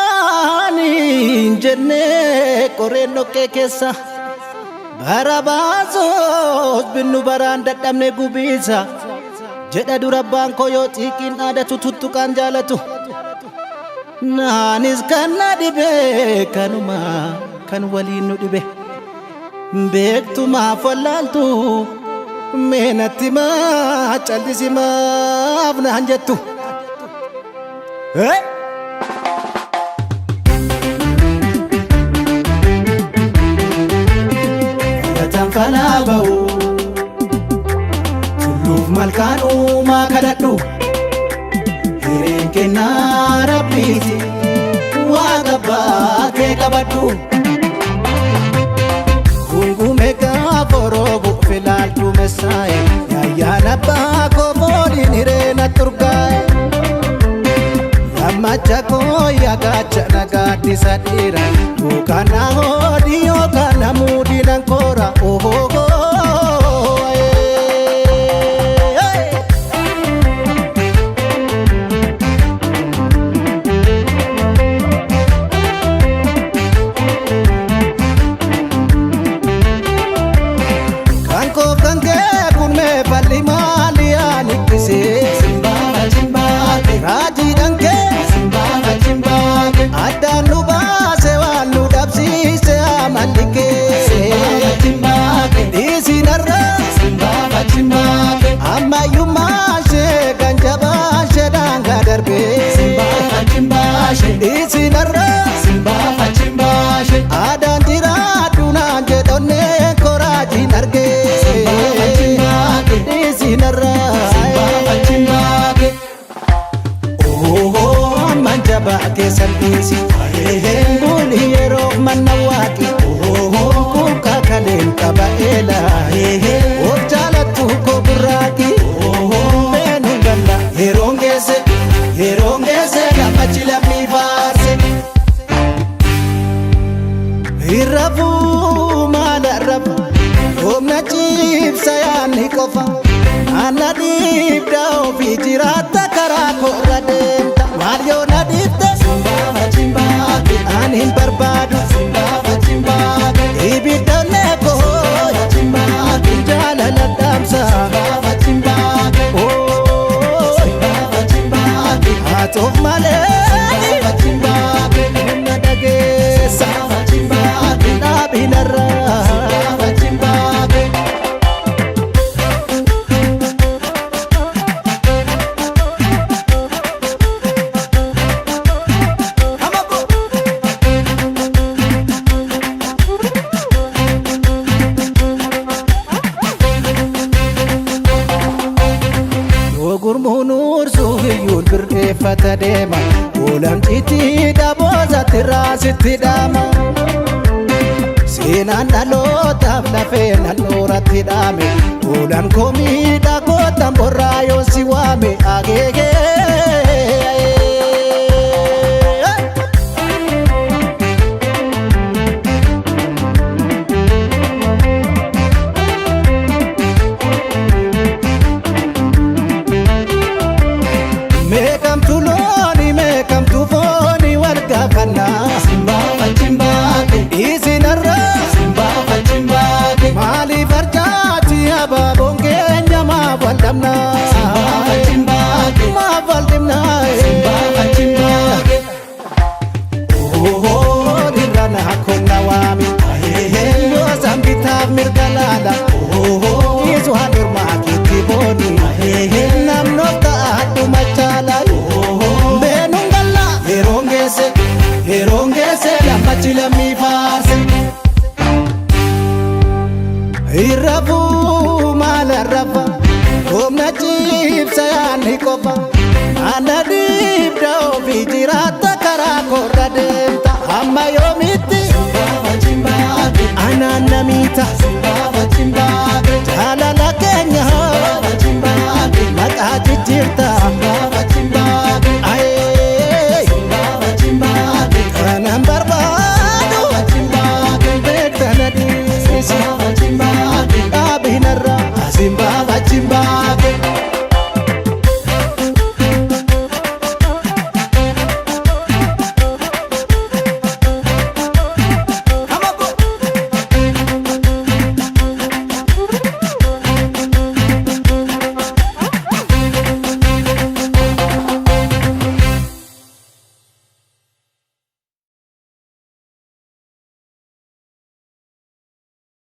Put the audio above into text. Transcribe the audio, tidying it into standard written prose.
Nuwarani jenne koreno kekesa Barabasos binu baranda damne gubisa Jedha dura banko yo tikin ada tututtukan jalatu Nanis kana dibe kanuma kan walinu dibe Bektu ma falaltu menati ma chalisi ma abna hanjatu Hey! Falabau Tuluf malkanu makadadhu Hirenkenna rabbiti Waqabbake qabadhu Gungume gaaforobu filaaltu messaaye Yayyaan abbaa koo fooliin hireena turgaaye Yammacha koo yagaacha nagaaddisa dhiira Yookaan ahoodii yookaan hamuudii nan koora Baake salphisi Buli yeroo manna waaqi Kuka kaleen qaba eela Of jaalattu ko burraaqi Beenu galla yeroon geesse gammachi lammii faarse Irrafuu maala rafa Humna ciibsa yaanni qofa Ana dhiibda ofii jiraatta karaa korra deemta Maal yoo na dhiibde Simbafa chimbaake Anin barbaadu Simbafa chimbaake Ibiddoonee koo Chimbaake Jaalala dhaamsa Simbafa chimbaake Simbafa chimbaake Haatoof malee Simbafa chimbaake Humna dhageessa Simbafa chimbaake Dhaabinarraa Simbafa chimbaake Fata deema Oolan citii dhaboosa tirraasitti dhaama Seenaan dhalootaaf lafee nalooratti dhaame Oolan komii dhagootan borraa yoo si waame ageegee Simbafa chimbaake Isinarra Simbafa chimbaake Maali farjaati abaaboon keenya maaf waldhabna Simbafa chimbaake maaf waldhibna Simbafa chimbaake Dirra naa konna waami Yoo sambitaaf mirga laala Isu hadurmaa kitti booni Namnoof ta'adhu machaala Beenuun galla yeroon geesse gammachi lammii faarse Irrafuu maala rafa Humna ciibsa yaanni qofa Ana dhiibda ofii jiraatta karaa korra deemta Amma yoomitti Simbafa chimbaake Anaan namiita Simbafa chimbaake Jaalala keenya Simbafa chimbaake Maqaa jijjiirta Simbafa chimbaake Simbafa chimbaake Kanan barbaadu Chimbaake Beektana dhiisi Simbafa chimbaake Dhaabinarraa Simbafa chimbaake